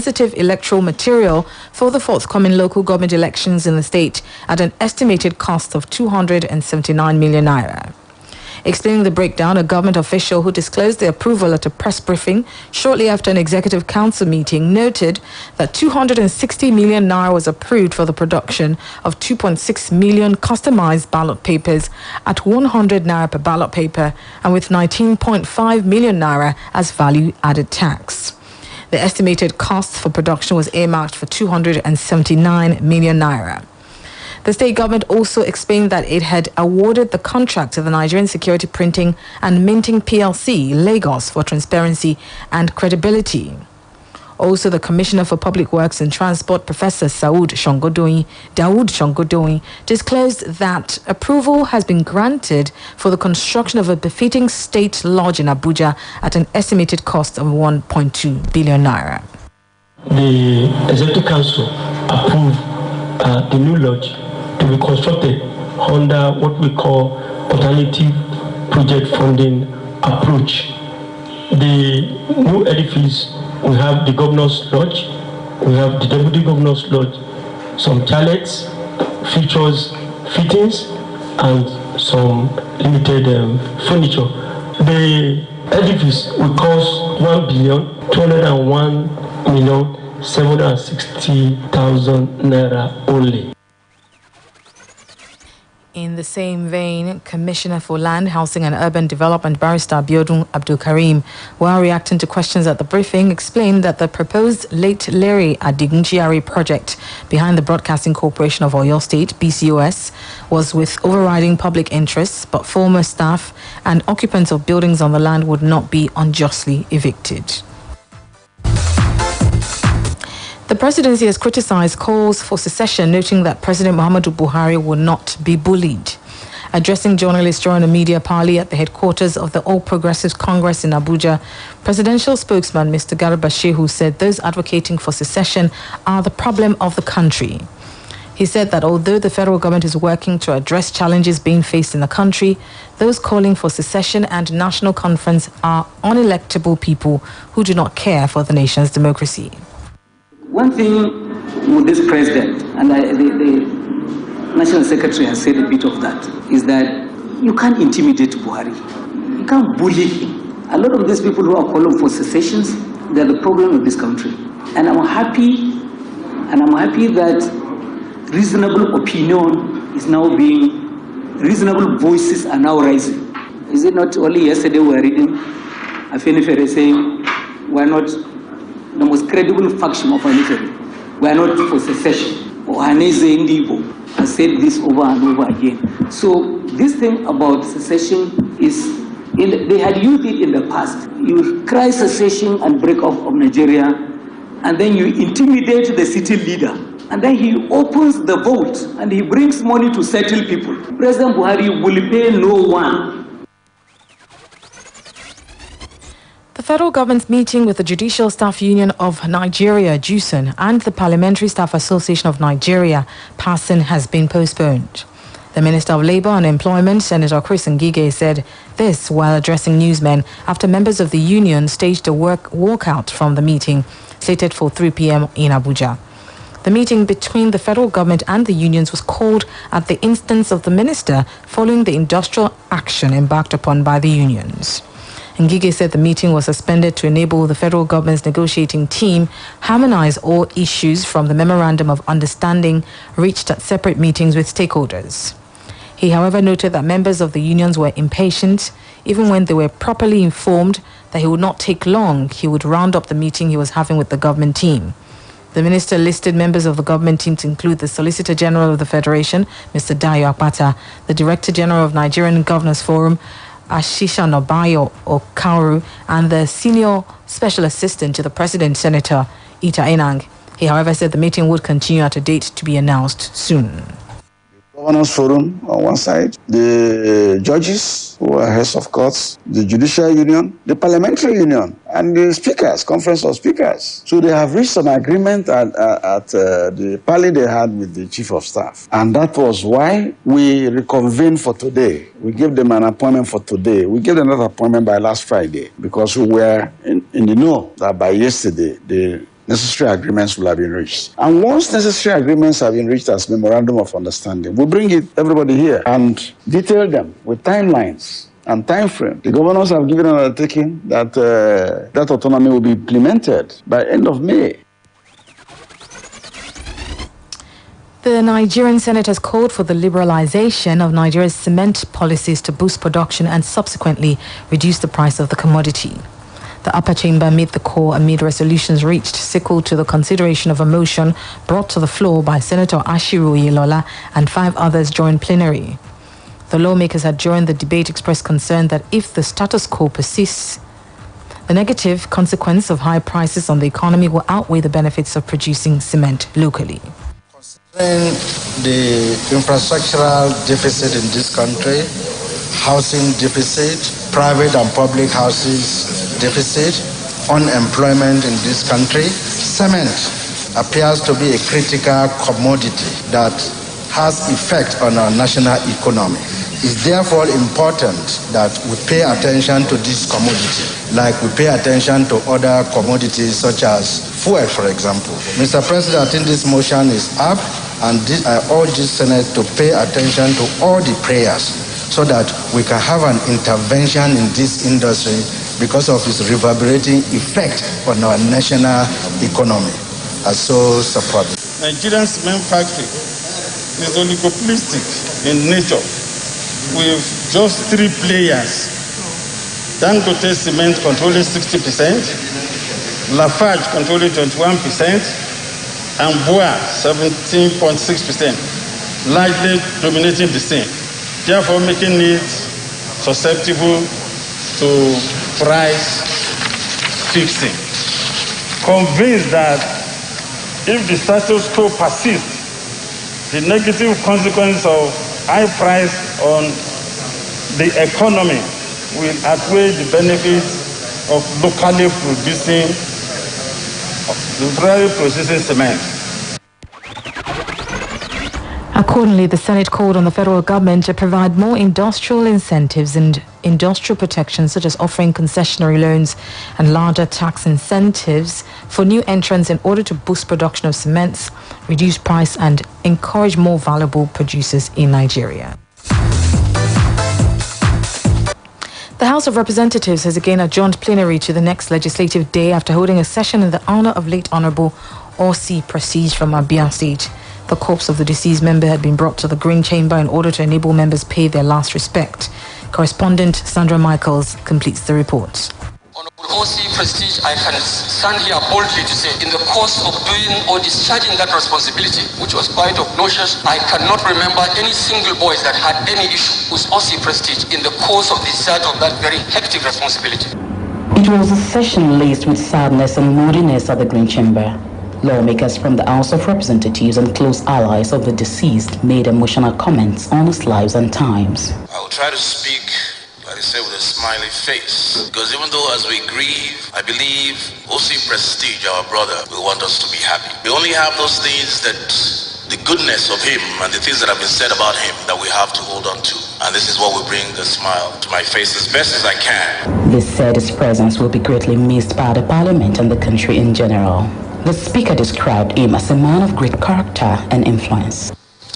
sensitive electoral material for the forthcoming local government elections in the state at an estimated cost of 279 million naira. Explaining the breakdown, a government official who disclosed the approval at a press briefing shortly after an executive council meeting noted that 260 million naira was approved for the production of 2.6 million customized ballot papers at 100 naira per ballot paper and with 19.5 million naira as value-added tax. The estimated cost for production was earmarked for 279 million naira. The state government also explained that it had awarded the contract to the Nigerian Security Printing and Minting PLC, Lagos, for transparency and credibility. Also, the Commissioner for Public Works and Transport, Professor Dawood Shongodoyin, disclosed that approval has been granted for the construction of a befitting state lodge in Abuja at an estimated cost of 1.2 billion naira. The Executive Council approved the new lodge to be constructed under what we call alternative project funding approach. The new edifice, we have the Governor's Lodge, we have the Deputy Governor's Lodge, some toilets, features, fittings, and some limited furniture. The edifice will cost 1,201,760,000 naira only. In the same vein, Commissioner for Land, Housing and Urban Development, Barrister Abiodun Abdul Karim, while reacting to questions at the briefing, explained that the proposed Late Larry Adigun GRA project behind the Broadcasting Corporation of Oyo State, BCOS, was with overriding public interests, but former staff and occupants of buildings on the land would not be unjustly evicted. The presidency has criticized calls for secession, noting that President Muhammadu Buhari will not be bullied. Addressing journalists during a media parley at the headquarters of the All Progressives Congress in Abuja, presidential spokesman Mr. Garba Shehu said those advocating for secession are the problem of the country. He said that although the federal government is working to address challenges being faced in the country, those calling for secession and national conference are unelectable people who do not care for the nation's democracy. One thing with this president, and the National Secretary has said a bit of that, is that you can't intimidate Buhari. You can't bully him. A lot of these people who are calling for secessions, they're the problem of this country. And I'm happy that reasonable opinion is now reasonable voices are now rising. Is it not only yesterday we were reading Afenifere saying we're not the most credible faction of Afenifere. We are not for secession. Or Haneze Ndibo has said this over and over again. So this thing about secession is, they had used it in the past. You cry secession and break off of Nigeria, and then you intimidate the city leader. And then he opens the vault and he brings money to settle people. President Buhari will pay no one. The federal government's meeting with the Judicial Staff Union of Nigeria, JUSUN, and the Parliamentary Staff Association of Nigeria, PASSN, has been postponed. The Minister of Labour and Employment, Senator Chris Ngige, said this while addressing newsmen after members of the union staged a walkout from the meeting, slated for 3 p.m. in Abuja. The meeting between the federal government and the unions was called at the instance of the minister following the industrial action embarked upon by the unions. Ngige said the meeting was suspended to enable the federal government's negotiating team harmonize all issues from the memorandum of understanding reached at separate meetings with stakeholders. He, however, noted that members of the unions were impatient. Even when they were properly informed that he would not take long, he would round up the meeting he was having with the government team. The minister listed members of the government team to include the Solicitor General of the Federation, Mr. Dayo Akpata, the Director General of Nigerian Governors Forum, Ashisha Nobayo Okauru, and the Senior Special Assistant to the President, Senator Ita Enang. He, however, said the meeting would continue at a date to be announced soon. Governors Forum on one side, the judges who are heads of courts, the Judicial Union, the Parliamentary Union, and the speakers, Conference of Speakers. So they have reached an agreement at the parley they had with the Chief of Staff. And that was why we reconvened for today. We gave them an appointment for today. We gave them another appointment by last Friday because we were in the know that by yesterday, the necessary agreements will have been reached. And once necessary agreements have been reached as memorandum of understanding, we'll bring everybody here and detail them with timelines and time frame. The governors have given an undertaking that that autonomy will be implemented by end of May. The Nigerian Senate has called for the liberalization of Nigeria's cement policies to boost production and subsequently reduce the price of the commodity. The upper chamber made the call amid resolutions reached sequel to the consideration of a motion brought to the floor by Senator Ashiru Yelola and 5 others during plenary. The lawmakers had during the debate expressed concern that if the status quo persists, the negative consequence of high prices on the economy will outweigh the benefits of producing cement locally. Considering the infrastructural deficit in this country, housing deficit, private and public houses deficit, unemployment in this country, cement appears to be a critical commodity that has effect on our national economy. It's therefore important that we pay attention to this commodity, like we pay attention to other commodities such as fuel, for example. Mr. President, I think this motion is up, and I urge the Senate to pay attention to all the prayers so that we can have an intervention in this industry because of its reverberating effect on our national economy. I so support it. Nigerian cement factory is oligopolistic in nature, with just 3 players. Dangote Cement controlling 60%, Lafarge controlling 21%, and Boa 17.6%, largely dominating the scene, therefore making it susceptible to price fixing. Convinced that if the status quo persists, the negative consequence of high price on the economy will outweigh the benefits of locally processing cement. Accordingly, the Senate called on the federal government to provide more industrial incentives and industrial protections, such as offering concessionary loans and larger tax incentives for new entrants in order to boost production of cements, reduce price, and encourage more valuable producers in Nigeria. The House of Representatives has again adjourned plenary to the next legislative day after holding a session in the honor of late Honorable Osi Prestige from Abia State. The corpse of the deceased member had been brought to the Green Chamber in order to enable members pay their last respect. Correspondent Sandra Michaels completes the report. Honorable Osi Prestige, I can stand here boldly to say, in the course of doing or discharging that responsibility, which was quite obnoxious, I cannot remember any single voice that had any issue with Osi Prestige in the course of the discharge of that very hectic responsibility. It was a session laced with sadness and moodiness at the Green Chamber. Lawmakers from the House of Representatives and close allies of the deceased made emotional comments on his lives and times. I will try to speak, like I said, with a smiley face. Because even though as we grieve, I believe Osi Prestige, our brother, will want us to be happy. We only have those things that, the goodness of him and the things that have been said about him that we have to hold on to. And this is what will bring a smile to my face as best as I can. This said his presence will be greatly missed by the Parliament and the country in general. The Speaker described him as a man of great character and influence.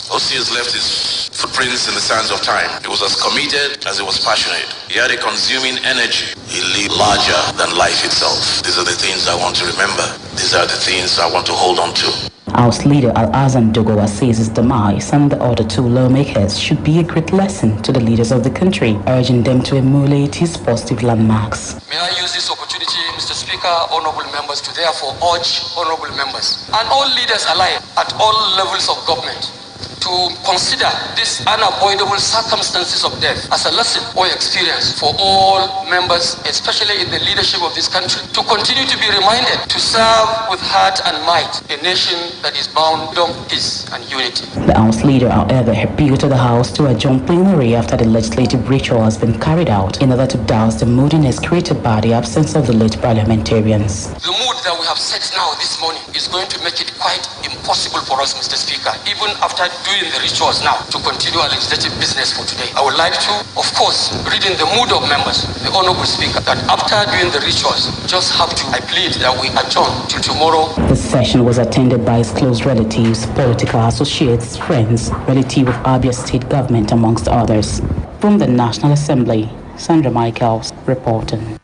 Osi has left his footprints in the sands of time. He was as committed as he was passionate. He had a consuming energy. He lived larger than life itself. These are the things I want to remember. These are the things I want to hold on to. House Leader Al-Azan Dogowa says his demise and the other 2 lawmakers should be a great lesson to the leaders of the country, urging them to emulate his positive landmarks. May I use this opportunity, Mr. Speaker, honorable members, to therefore urge honorable members and all leaders alike at all levels of government to consider these unavoidable circumstances of death as a lesson or experience for all members, especially in the leadership of this country, to continue to be reminded to serve with heart and might a nation that is bound on peace and unity. The House Leader, however, appealed to the House to adjourn plenary after the legislative ritual has been carried out in order to douse the moodiness created by the absence of the late parliamentarians. The mood that we have set now this morning is going to make it quite impossible for us, Mr. Speaker, even after doing the rituals now, to continue our legislative business for today. I would like to, of course, read in the mood of members, the Honorable Speaker, that after doing the rituals, just have to, I plead that we adjourn till tomorrow. The session was attended by his close relatives, political associates, friends, relative of Abia State government, amongst others. From the National Assembly, Sandra Michaels reporting.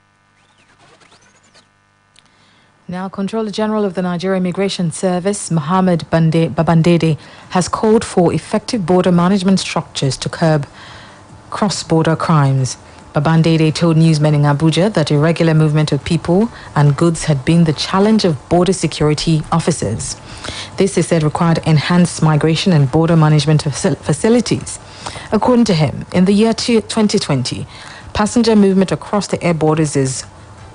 Now, Controller General of the Nigeria Immigration Service, Mohammed Babandede, has called for effective border management structures to curb cross-border crimes. Babandede told newsmen in Abuja that irregular movement of people and goods had been the challenge of border security officers. This, he said, required enhanced migration and border management facilities. According to him, in the year 2020, passenger movement across the air borders is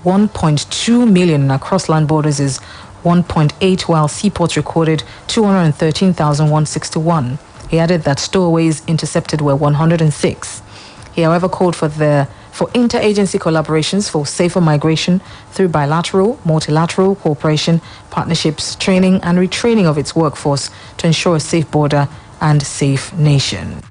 1.2 million and across land borders is 1.8, while seaports recorded 213,161. He added that stowaways intercepted were 106. He, however, called for interagency collaborations for safer migration through bilateral, multilateral cooperation, partnerships, training and retraining of its workforce to ensure a safe border and safe nation.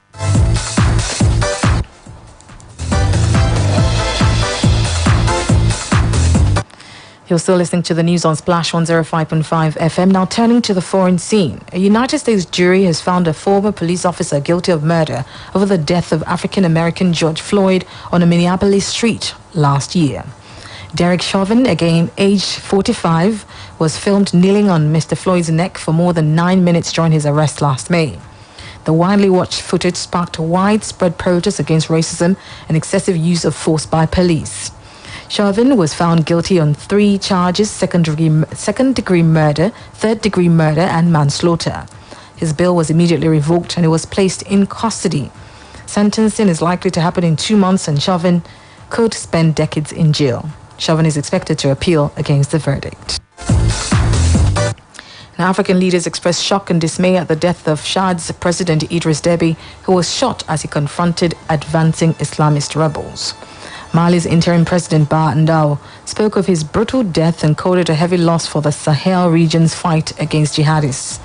You're still listening to the news on Splash 105.5 FM. Now turning to the foreign scene. A United States jury has found a former police officer guilty of murder over the death of African-American George Floyd on a Minneapolis street last year. Derek Chauvin, again aged 45, was filmed kneeling on Mr. Floyd's neck for more than 9 minutes during his arrest last May. The widely watched footage sparked a widespread protest against racism and excessive use of force by police. Chauvin was found guilty on 3 charges: second-degree murder, third-degree murder, and manslaughter. His bail was immediately revoked and he was placed in custody. Sentencing is likely to happen in 2 months and Chauvin could spend decades in jail. Chauvin is expected to appeal against the verdict. Now, African leaders expressed shock and dismay at the death of Chad's President Idriss Deby, who was shot as he confronted advancing Islamist rebels. Mali's interim president Ba Ndao spoke of his brutal death and called it a heavy loss for the Sahel region's fight against jihadists.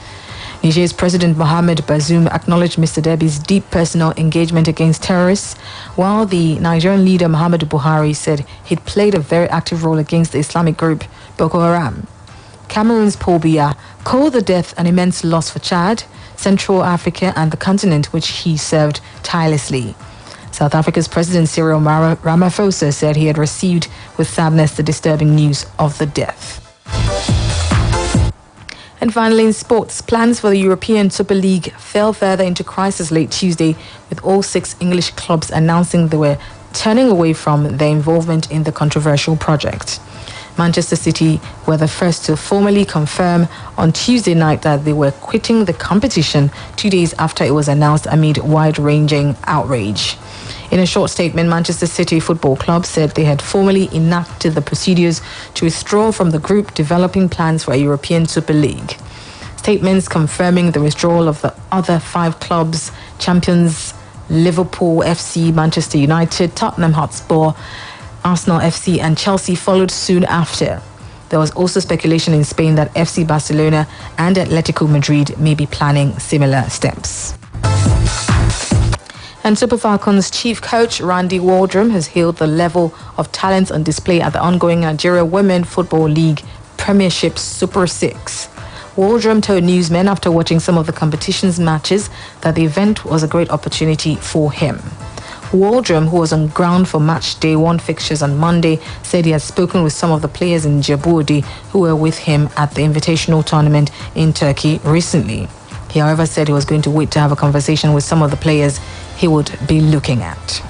Niger's President Mohamed Bazoum acknowledged Mr. Deby's deep personal engagement against terrorists, while the Nigerian leader Muhammadu Buhari said he'd played a very active role against the Islamic group Boko Haram. Cameroon's Paul Biya called the death an immense loss for Chad, Central Africa and the continent, which he served tirelessly. South Africa's President Cyril Ramaphosa said he had received with sadness the disturbing news of the death. And finally, in sports, plans for the European Super League fell further into crisis late Tuesday, with all 6 English clubs announcing they were turning away from their involvement in the controversial project. Manchester City were the first to formally confirm on Tuesday night that they were quitting the competition 2 days after it was announced amid wide-ranging outrage. In a short statement, Manchester City Football Club said they had formally enacted the procedures to withdraw from the group developing plans for a European Super League. Statements confirming the withdrawal of the other 5 clubs, champions Liverpool FC, Manchester United, Tottenham Hotspur, Arsenal FC and Chelsea followed soon after. There was also speculation in Spain that FC Barcelona and Atletico Madrid may be planning similar steps. And Super Falcons chief coach Randy Waldrum has hailed the level of talent on display at the ongoing Nigeria Women Football League Premiership Super 6. Waldrum told newsmen after watching some of the competition's matches that the event was a great opportunity for him. Waldrum, who was on ground for match day 1 fixtures on Monday, said he had spoken with some of the players in Djibouti who were with him at the invitational tournament in Turkey recently. He, however, said he was going to wait to have a conversation with some of the players he would be looking at.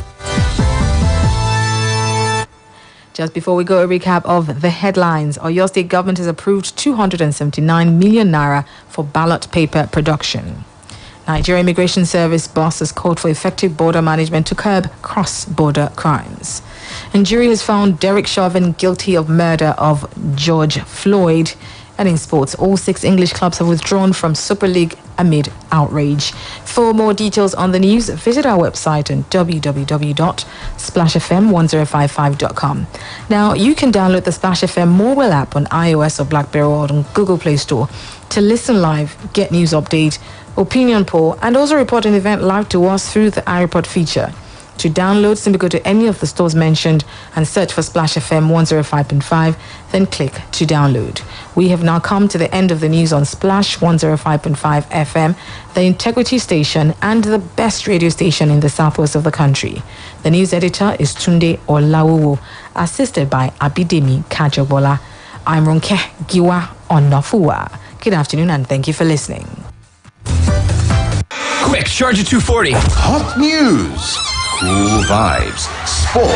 Just before we go, a recap of the headlines. Oyo State government has approved 279 million naira for ballot paper production. Nigeria Immigration Service boss has called for effective border management to curb cross-border crimes. And jury has found Derek Chauvin guilty of murder of George Floyd. And in sports, all 6 English clubs have withdrawn from Super League amid outrage. For more details on the news, visit our website on www.splashfm1055.com. Now, you can download the Splash FM mobile app on iOS or BlackBerry or on Google Play Store to listen live, get news update, opinion poll, and also report an event live to us through the iReport feature. To download, simply go to any of the stores mentioned and search for Splash FM 105.5, then click to download. We have now come to the end of the news on Splash 105.5 FM, the integrity station and the best radio station in the southwest of the country. The news editor is Tunde Olawowo, assisted by Abidemi Kajobola. I'm Ronke Giwa Onafuwa. Good afternoon and thank you for listening. Quick, charge at 240. Hot news, cool vibes, sports.